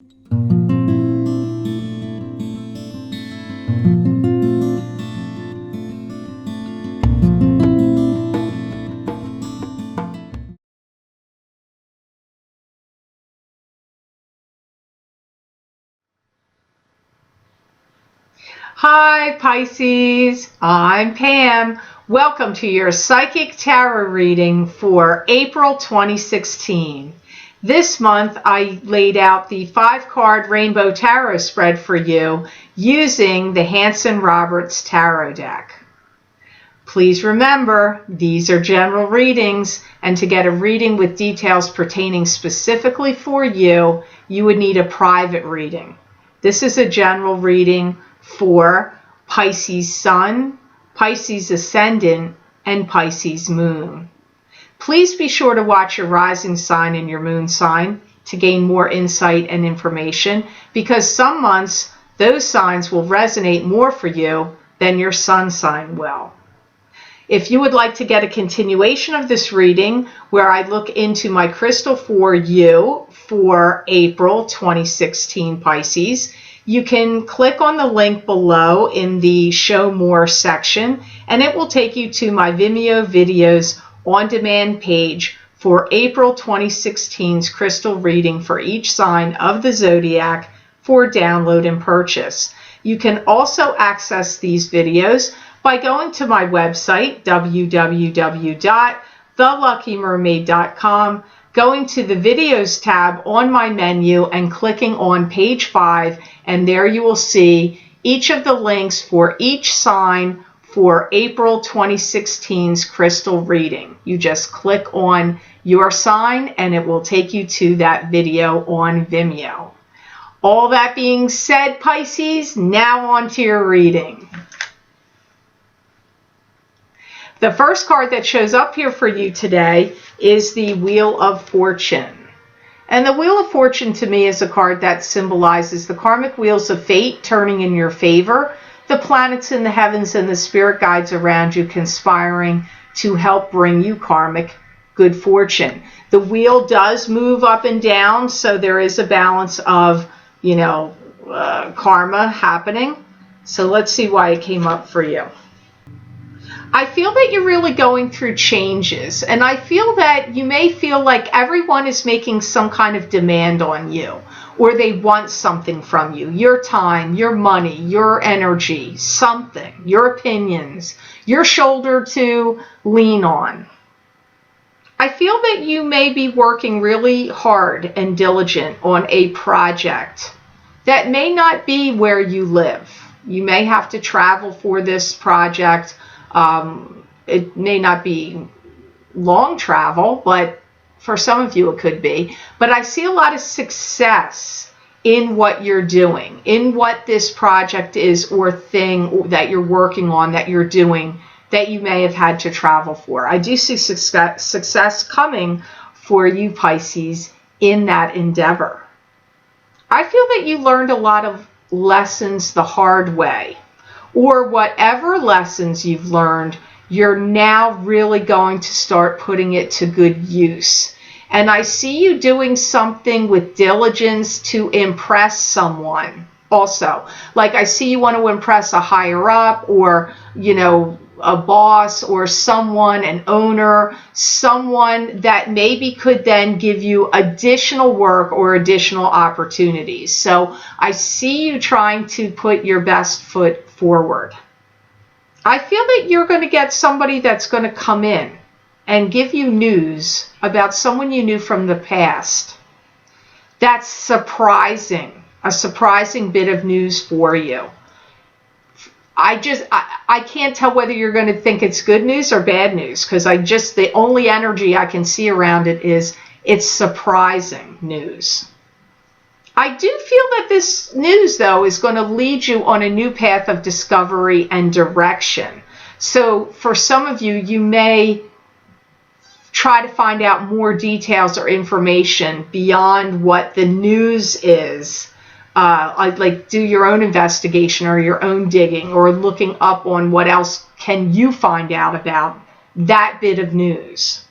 Hi Pisces, I'm Pam. Welcome to your Psychic Tarot reading for April 2016. This month I laid out the 5-card Rainbow Tarot spread for you using the Hanson Roberts Tarot deck. Please remember, these are general readings, and to get a reading with details pertaining specifically for you, you would need a private reading. This is a general reading for Pisces Sun, Pisces Ascendant, and Pisces Moon. Please be sure to watch your rising sign and your moon sign to gain more insight and information, because some months those signs will resonate more for you than your sun sign will. If you would like to get a continuation of this reading where I look into my crystal for you for April 2016 Pisces, you can click on the link below in the Show More section, and it will take you to my Vimeo videos on demand page for April 2016's crystal reading for each sign of the zodiac for download and purchase. You can also access these videos by going to my website, www.theluckymermaid.com, going to the Videos tab on my menu and clicking on page 5, and there you will see each of the links for each sign for April 2016's crystal reading. You just click on your sign and it will take you to that video on Vimeo. All that being said, Pisces, now on to your reading. The first card that shows up here for you today is the Wheel of Fortune. And the Wheel of Fortune to me is a card that symbolizes the karmic wheels of fate turning in your favor, the planets in the heavens and the spirit guides around you conspiring to help bring you karmic good fortune. The wheel does move up and down, so there is a balance of, karma happening. So let's see why it came up for you. I feel that you're really going through changes, and I feel that you may feel like everyone is making some kind of demand on you, or they want something from you, your time, your money, your energy, something, your opinions, your shoulder to lean on. I feel that you may be working really hard and diligent on a project that may not be where you live. You may have to travel for this project. It may not be long travel, but for some of you it could be. But I see a lot of success in what you're doing, in what this project is or thing that you're working on, that you're doing, that you may have had to travel for. I do see success coming for you, Pisces, in that endeavor. I feel that you learned a lot of lessons the hard way, or whatever lessons you've learned, you're now really going to start putting it to good use. And I see you doing something with diligence to impress someone also. Like I see you want to impress a higher up, or, a boss, or someone, an owner, someone that maybe could then give you additional work or additional opportunities. So I see you trying to put your best foot forward. I feel that you're going to get somebody that's going to come in and give you news about someone you knew from the past. That's surprising, a surprising bit of news for you. I can't tell whether you're going to think it's good news or bad news, because the only energy I can see around it is it's surprising news. I do feel that this news, though, is going to lead you on a new path of discovery and direction. So for some of you, you may try to find out more details or information beyond what the news is. Like do your own investigation or your own digging, or looking up on what else can you find out about that bit of news.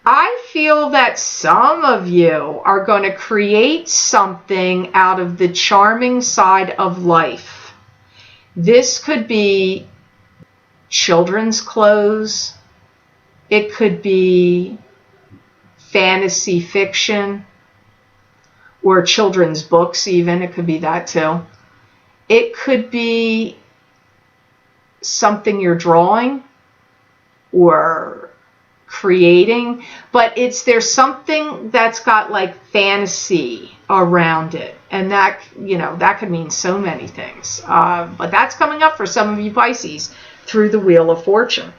I feel that some of you are going to create something out of the charming side of life. This could be children's clothes. It could be fantasy fiction or children's books even. It could be that too. It could be something you're drawing or creating, but there's something that's got like fantasy around it, and that, you know, that could mean so many things, but that's coming up for some of you Pisces through the Wheel of Fortune.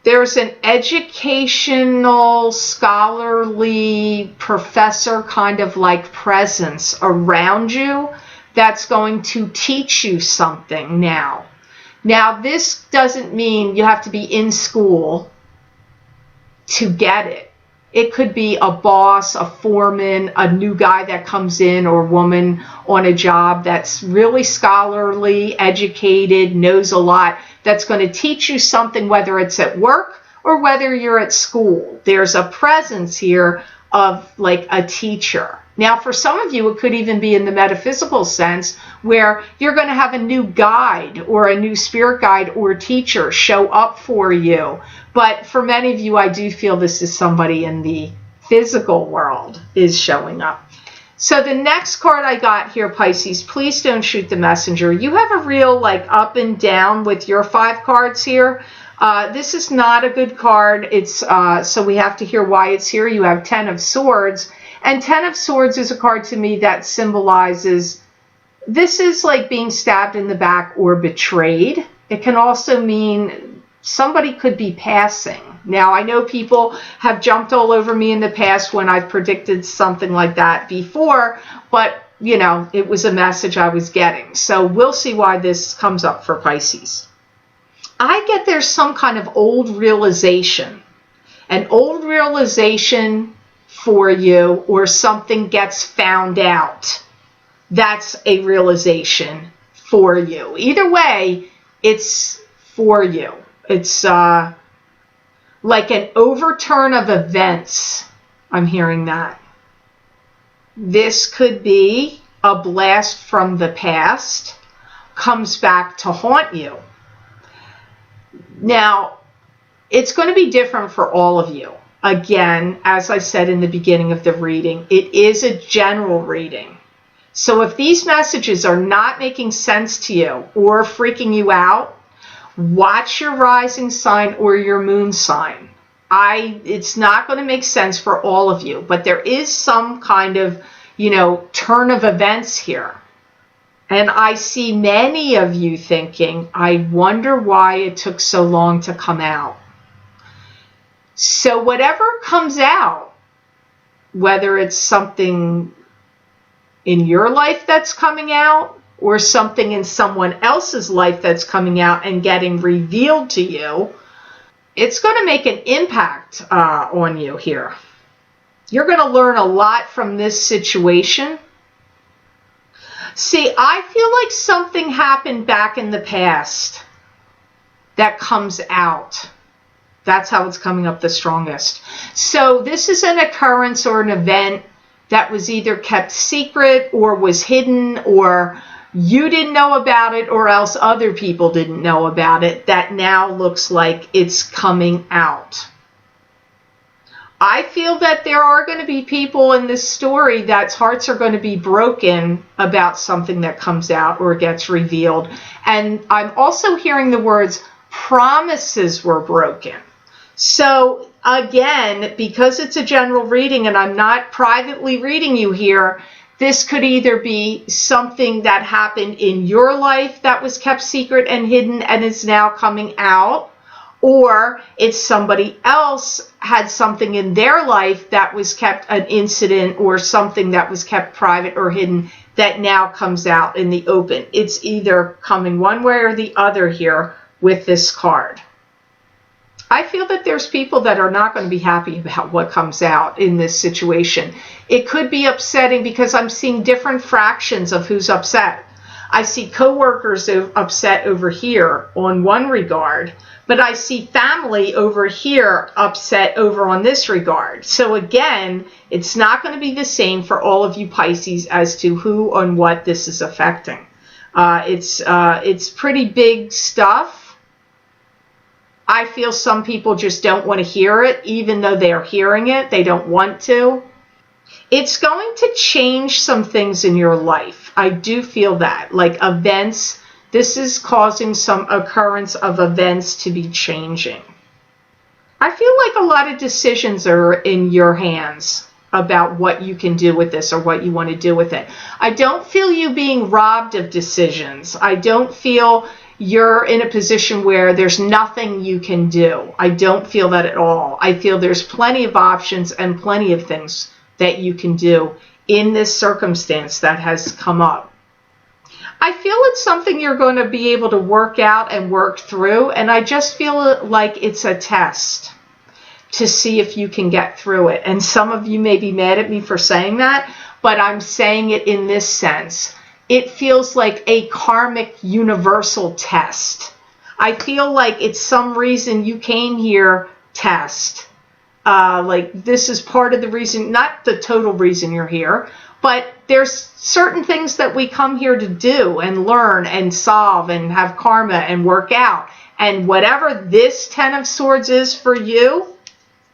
There's an educational, scholarly, professor kind of like presence around you that's going to teach you something now. Now, this doesn't mean you have to be in school to get it. It could be a boss, a foreman, a new guy that comes in or woman on a job that's really scholarly, educated, knows a lot, that's going to teach you something, whether it's at work or whether you're at school. There's a presence here of like a teacher. Now, for some of you, it could even be in the metaphysical sense where you're going to have a new guide or a new spirit guide or teacher show up for you. But for many of you, I do feel this is somebody in the physical world is showing up. So the next card I got here, Pisces, please don't shoot the messenger. You have a real like up and down with your 5 cards here. This is not a good card. It's so we have to hear why it's here. You have 10 of Swords. And 10 of Swords is a card to me that symbolizes this is like being stabbed in the back or betrayed. It can also mean somebody could be passing. Now, I know people have jumped all over me in the past when I've predicted something like that before, but, you know, it was a message I was getting. So we'll see why this comes up for Pisces. I get there's some kind of old realization. An old realization for you, or something gets found out. That's a realization for you. Either way, it's for you. It's like an overturn of events. I'm hearing that. This could be a blast from the past, comes back to haunt you. Now, it's going to be different for all of you. Again, as I said in the beginning of the reading, it is a general reading. So if these messages are not making sense to you or freaking you out, watch your rising sign or your moon sign. It's not going to make sense for all of you, but there is some kind of, you know, turn of events here. And I see many of you thinking, I wonder why it took so long to come out. So whatever comes out, whether it's something in your life that's coming out or something in someone else's life that's coming out and getting revealed to you, it's going to make an impact on you here. You're going to learn a lot from this situation. See, I feel like something happened back in the past that comes out. That's how it's coming up the strongest. So this is an occurrence or an event that was either kept secret or was hidden, or you didn't know about it, or else other people didn't know about it, that now looks like it's coming out. I feel that there are going to be people in this story that's hearts are going to be broken about something that comes out or gets revealed. And I'm also hearing the words promises were broken. So again, because it's a general reading and I'm not privately reading you here, this could either be something that happened in your life that was kept secret and hidden and is now coming out, or it's somebody else had something in their life that was kept, an incident or something that was kept private or hidden that now comes out in the open. It's either coming one way or the other here with this card. I feel that there's people that are not going to be happy about what comes out in this situation. It could be upsetting because I'm seeing different fractions of who's upset. I see coworkers upset over here on one regard, But I see family over here upset over on this regard. So again, it's not going to be the same for all of you Pisces as to who and what this is affecting. It's pretty big stuff. I feel some people just don't want to hear it, even though they're hearing it. They don't want to. It's going to change some things in your life. I do feel that, like events. This is causing some occurrence of events to be changing. I feel like a lot of decisions are in your hands about what you can do with this or what you want to do with it. I don't feel you being robbed of decisions. I don't feel you're in a position where there's nothing you can do. I don't feel that at all. I feel there's plenty of options and plenty of things that you can do in this circumstance that has come up. I feel it's something you're going to be able to work out and work through, and I just feel like it's a test to see if you can get through it. And some of you may be mad at me for saying that, but I'm saying it in this sense. It feels like a karmic universal test. I feel like it's some reason you came here test. Like this is part of the reason, not the total reason you're here, but there's certain things that we come here to do and learn and solve and have karma and work out. And whatever this Ten of Swords is for you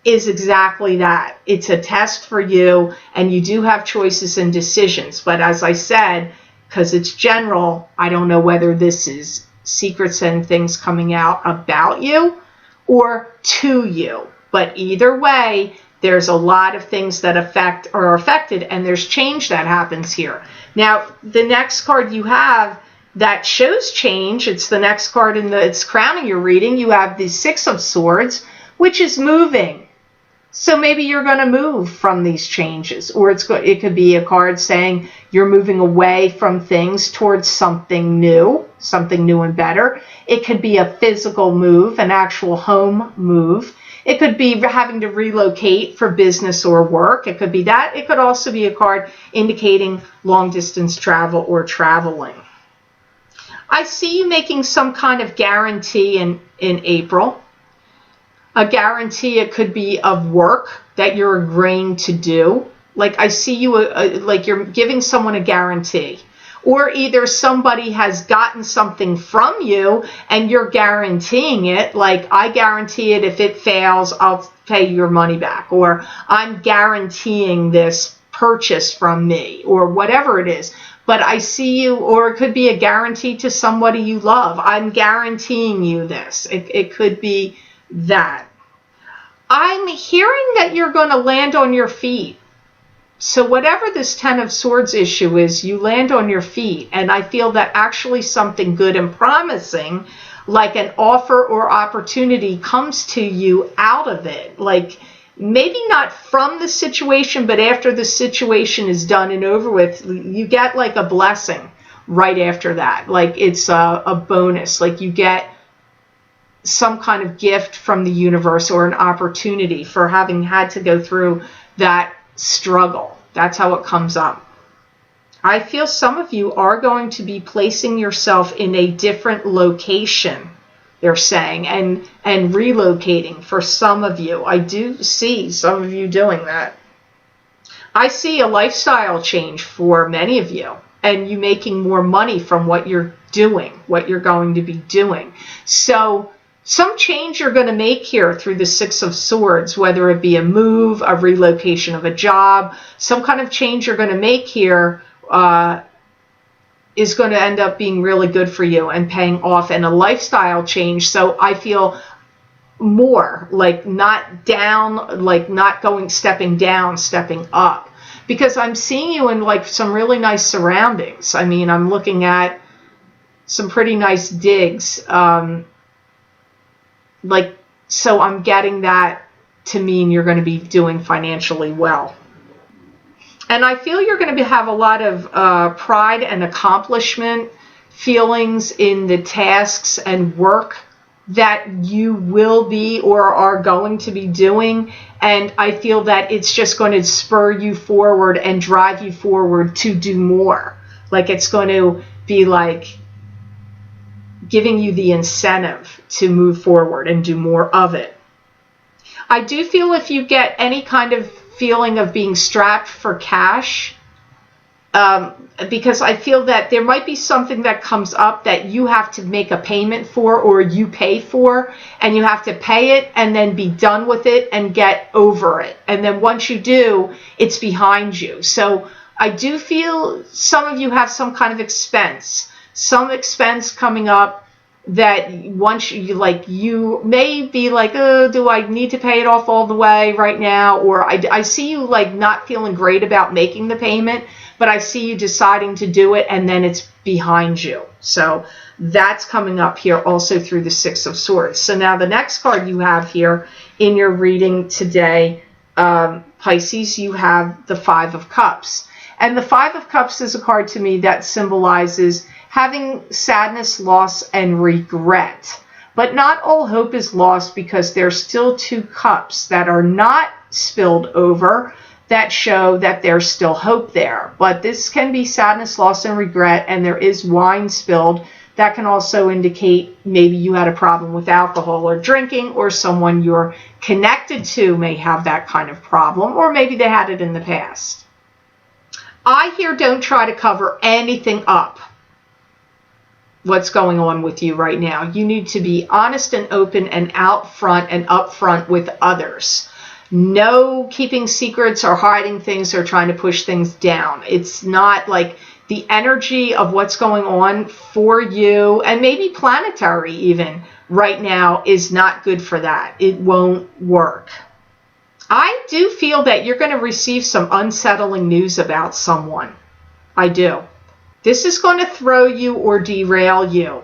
is exactly that. It's a test for you, and you do have choices and decisions. But as I said, because it's general, I don't know whether this is secrets and things coming out about you or to you. But either way, there's a lot of things that are affected, and there's change that happens here. Now, the next card you have that shows change, it's the next card it's crowning your reading. You have the Six of Swords, which is moving. So maybe you're going to move from these changes, or it could be a card saying you're moving away from things towards something new and better. It could be a physical move, an actual home move. It could be having to relocate for business or work. It could be that. It could also be a card indicating long distance travel or traveling. I see you making some kind of guarantee in April. A guarantee, it could be of work that you're agreeing to do. Like I see you, like you're giving someone a guarantee. Or either somebody has gotten something from you and you're guaranteeing it. Like, I guarantee it, if it fails, I'll pay your money back. Or I'm guaranteeing this purchase from me, or whatever it is. But I see you, or it could be a guarantee to somebody you love. I'm guaranteeing you this. It could be that. I'm hearing that you're going to land on your feet. So whatever this Ten of Swords issue is, you land on your feet. And I feel that actually something good and promising, like an offer or opportunity, comes to you out of it. Like maybe not from the situation, but after the situation is done and over with, you get like a blessing right after that. Like it's a bonus. Like you get some kind of gift from the universe or an opportunity for having had to go through that struggle. That's how it comes up. I feel some of you are going to be placing yourself in a different location, they're saying, and relocating for some of you. I do see some of you doing that. I see a lifestyle change for many of you, and you making more money from what you're doing, what you're going to be doing. So some change you're going to make here through the Six of Swords, whether it be a move, a relocation of a job, some kind of change you're going to make here is going to end up being really good for you and paying off, and a lifestyle change. So I feel more like not down, like not going, stepping down, stepping up, because I'm seeing you in like some really nice surroundings. I mean, I'm looking at some pretty nice digs. Like, so I'm getting that to mean you're going to be doing financially well. And I feel you're going to have a lot of pride and accomplishment feelings in the tasks and work that you will be or are going to be doing. And I feel that it's just going to spur you forward and drive you forward to do more. Like it's going to be like giving you the incentive to move forward and do more of it. I do feel if you get any kind of feeling of being strapped for cash, because I feel that there might be something that comes up that you have to make a payment for, or you pay for, and you have to pay it and then be done with it and get over it. And then once you do, it's behind you. So I do feel some of you have some kind of expense coming up that once you may be like, oh, do I need to pay it off all the way right now? Or I see you like not feeling great about making the payment, but I see you deciding to do it and then it's behind you. So that's coming up here also through the Six of Swords. So now the next card you have here in your reading today, Pisces, you have the Five of Cups. And the Five of Cups is a card to me that symbolizes having sadness, loss, and regret. But not all hope is lost, because there's still two cups that are not spilled over that show that there's still hope there. But this can be sadness, loss, and regret, and there is wine spilled. That can also indicate maybe you had a problem with alcohol or drinking, or someone you're connected to may have that kind of problem, or maybe they had it in the past. I here don't try to cover anything up. What's going on with you right now. You need to be honest and open and out front and upfront with others. No keeping secrets or hiding things or trying to push things down. It's not like the energy of what's going on for you, and maybe planetary even right now, is not good for that. It won't work. I do feel that you're going to receive some unsettling news about someone. I do. This is going to throw you or derail you.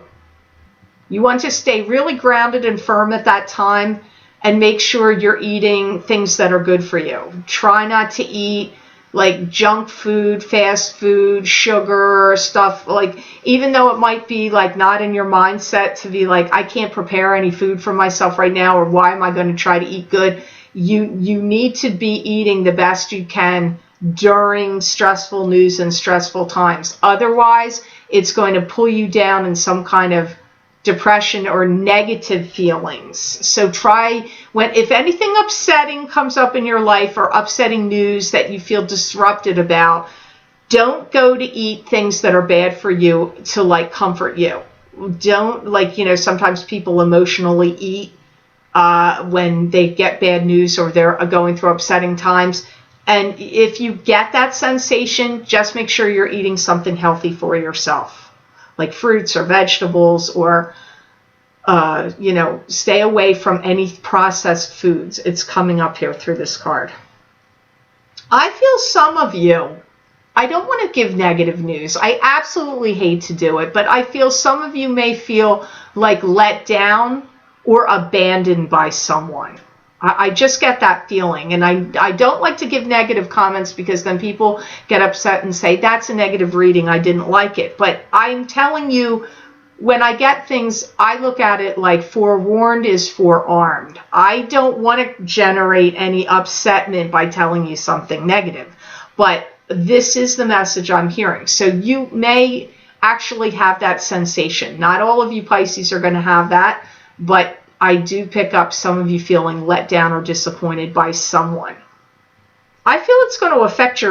You want to stay really grounded and firm at that time and make sure you're eating things that are good for you. Try not to eat like junk food, fast food, sugar, stuff like, even though it might be like not in your mindset to be like, I can't prepare any food for myself right now, or why am I going to try to eat good? You need to be eating the best you can during stressful news and stressful times. Otherwise, it's going to pull you down in some kind of depression or negative feelings. So try, if anything upsetting comes up in your life, or upsetting news that you feel disrupted about, don't go to eat things that are bad for you to like comfort you. Don't, like, sometimes people emotionally eat when they get bad news or they're going through upsetting times. And if you get that sensation, just make sure you're eating something healthy for yourself, like fruits or vegetables, or, stay away from any processed foods. It's coming up here through this card. I feel some of you, I don't want to give negative news. I absolutely hate to do it, but I feel some of you may feel like let down or abandoned by someone. I just get that feeling, and I don't like to give negative comments, because then people get upset and say, that's a negative reading, I didn't like it. But I'm telling you, when I get things, I look at it like forewarned is forearmed. I don't want to generate any upsetment by telling you something negative, but this is the message I'm hearing. So you may actually have that sensation. Not all of you Pisces are going to have that, but I do pick up some of you feeling let down or disappointed by someone. I feel it's going to affect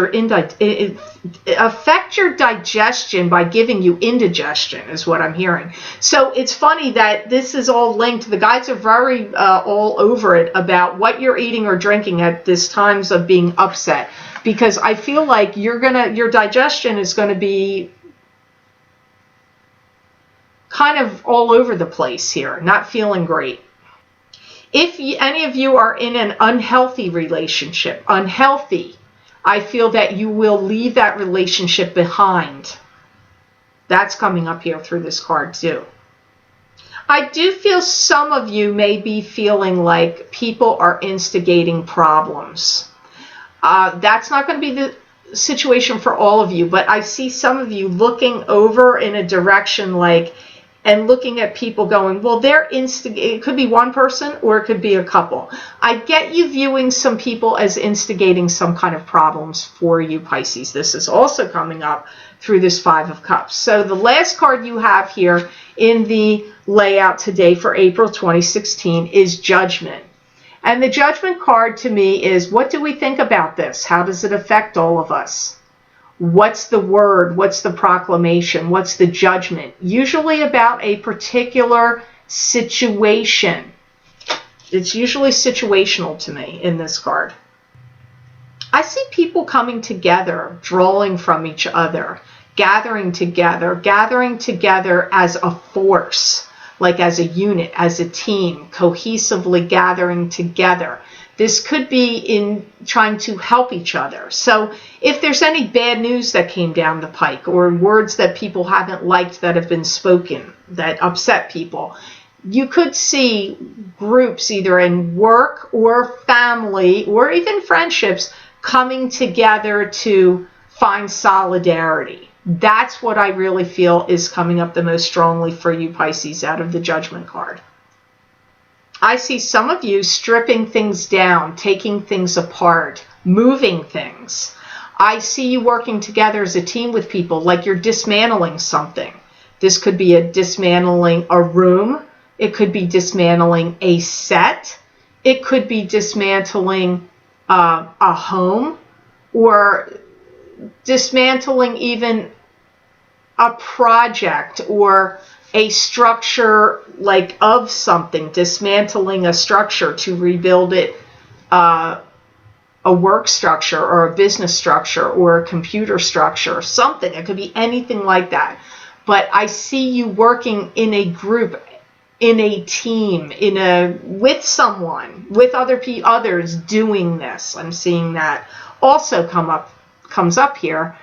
your digestion by giving you indigestion, is what I'm hearing. So it's funny that this is all linked. The guides are very all over it about what you're eating or drinking at this times of being upset, because I feel like your digestion is going to be kind of all over the place here, not feeling great. If any of you are in an unhealthy relationship, I feel that you will leave that relationship behind. That's coming up here through this card too. I do feel some of you may be feeling like people are instigating problems. That's not going to be the situation for all of you, but I see some of you looking over in a direction like, and looking at people going, well, it could be one person or it could be a couple. I get you viewing some people as instigating some kind of problems for you, Pisces. This is also coming up through this Five of Cups. So the last card you have here in the layout today for April 2016 is Judgment. And the Judgment card to me is, what do we think about this? How does it affect all of us? What's the word? What's the proclamation? What's the judgment? Usually about a particular situation. It's usually situational to me in this card. I see people coming together, drawing from each other, gathering together as a force, like as a unit, as a team, cohesively gathering together. This could be in trying to help each other. So if there's any bad news that came down the pike, or words that people haven't liked that have been spoken that upset people, you could see groups either in work or family or even friendships coming together to find solidarity. That's what I really feel is coming up the most strongly for you, Pisces, out of the Judgment card. I see some of you stripping things down, taking things apart, moving things. I see you working together as a team with people, like you're dismantling something. This could be dismantling a room. It could be dismantling a set. It could be dismantling a home, or dismantling even a project or a structure like of something, dismantling a structure to rebuild it, a work structure or a business structure or a computer structure, something. It could be anything like that. But I see you working in a group, in a team, with someone, with others doing this. I'm seeing that also comes up here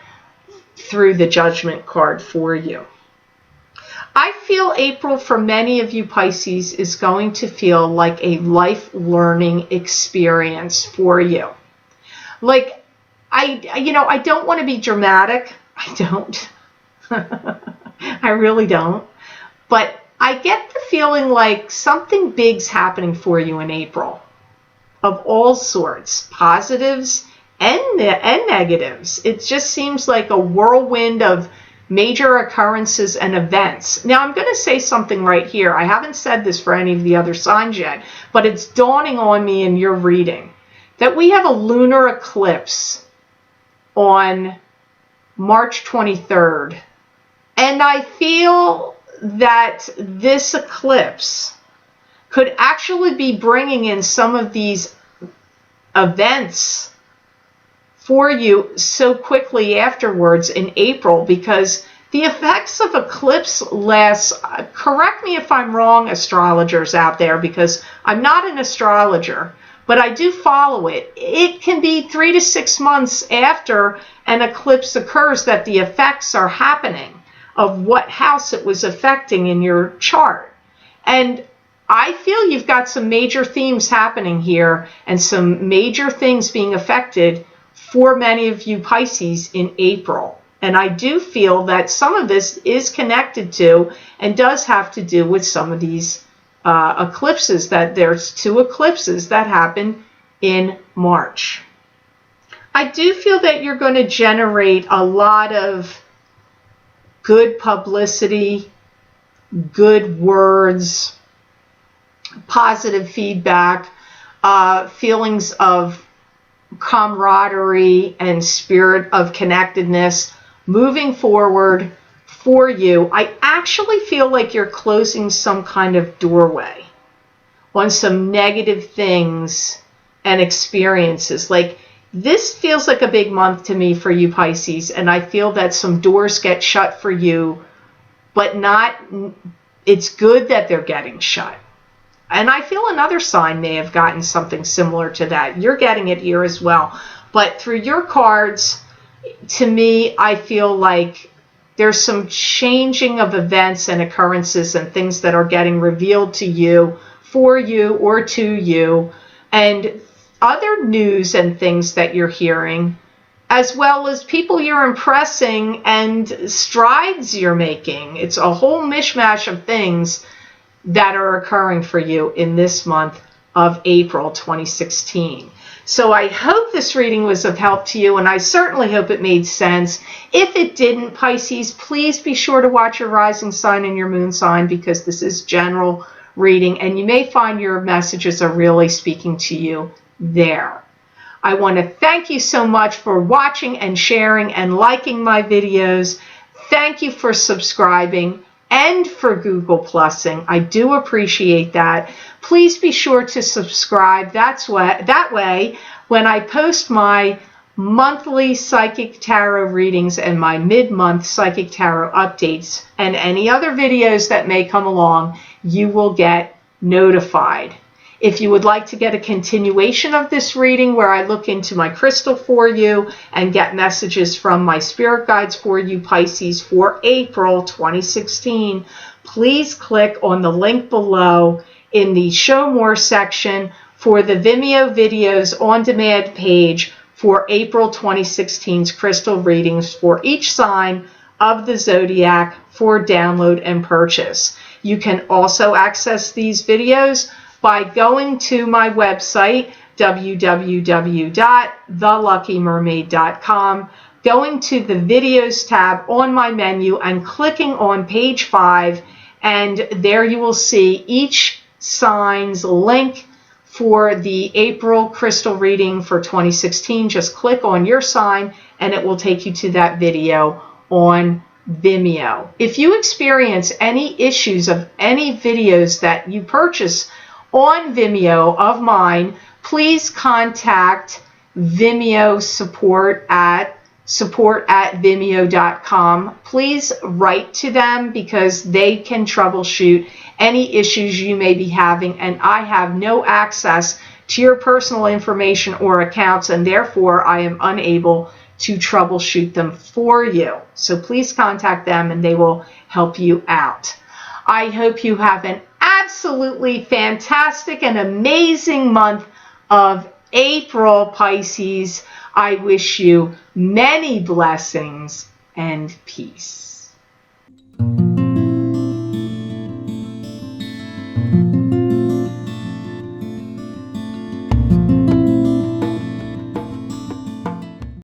through the Judgment card for you. I feel April for many of you Pisces is going to feel like a life learning experience for you. Like, I don't want to be dramatic. I don't. I really don't. But I get the feeling like something big's happening for you in April, of all sorts, positives and negatives. It just seems like a whirlwind of major occurrences and events. Now, I'm going to say something right here. I haven't said this for any of the other signs yet, but it's dawning on me in your reading that we have a lunar eclipse on March 23rd. And I feel that this eclipse could actually be bringing in some of these events for you so quickly afterwards in April, because the effects of eclipse last, correct me if I'm wrong, astrologers out there, because I'm not an astrologer, but I do follow it. It can be 3 to 6 months after an eclipse occurs that the effects are happening of what house it was affecting in your chart. And I feel you've got some major themes happening here and some major things being affected for many of you Pisces in April. And I do feel that some of this is connected to and does have to do with some of these eclipses, that there's 2 eclipses that happen in March. I do feel that you're going to generate a lot of good publicity, good words, positive feedback, feelings of camaraderie and spirit of connectedness moving forward for you. I actually feel like you're closing some kind of doorway on some negative things and experiences. Like, this feels like a big month to me for you Pisces, and I feel that some doors get shut for you, but it's good that they're getting shut. And I feel another sign may have gotten something similar to that. You're getting it here as well. But through your cards, to me, I feel like there's some changing of events and occurrences and things that are getting revealed to you, for you, or to you, and other news and things that you're hearing, as well as people you're impressing and strides you're making. It's a whole mishmash of things that are occurring for you in this month of April 2016. So I hope this reading was of help to you, and I certainly hope it made sense. If it didn't, Pisces, please be sure to watch your rising sign and your moon sign, because this is general reading, and you may find your messages are really speaking to you there. I want to thank you so much for watching and sharing and liking my videos. Thank you for subscribing and for Google Plusing. I do appreciate that. Please be sure to subscribe. That way, when I post my monthly psychic tarot readings and my mid-month psychic tarot updates and any other videos that may come along, you will get notified. If you would like to get a continuation of this reading where I look into my crystal for you and get messages from my spirit guides for you, Pisces, for April 2016, please click on the link below in the Show More section for the Vimeo videos on demand page for April 2016's crystal readings for each sign of the zodiac for download and purchase. You can also access these videos by going to my website, www.theluckymermaid.com, going to the videos tab on my menu and clicking on page 5, and there you will see each sign's link for the April crystal reading for 2016. Just click on your sign and it will take you to that video on Vimeo. If you experience any issues of any videos that you purchase on Vimeo of mine, please contact Vimeo support at vimeo.com. Please write to them because they can troubleshoot any issues you may be having, and I have no access to your personal information or accounts, and therefore I am unable to troubleshoot them for you. So please contact them and they will help you out. I hope you have an absolutely fantastic and amazing month of April, Pisces. I wish you many blessings and peace.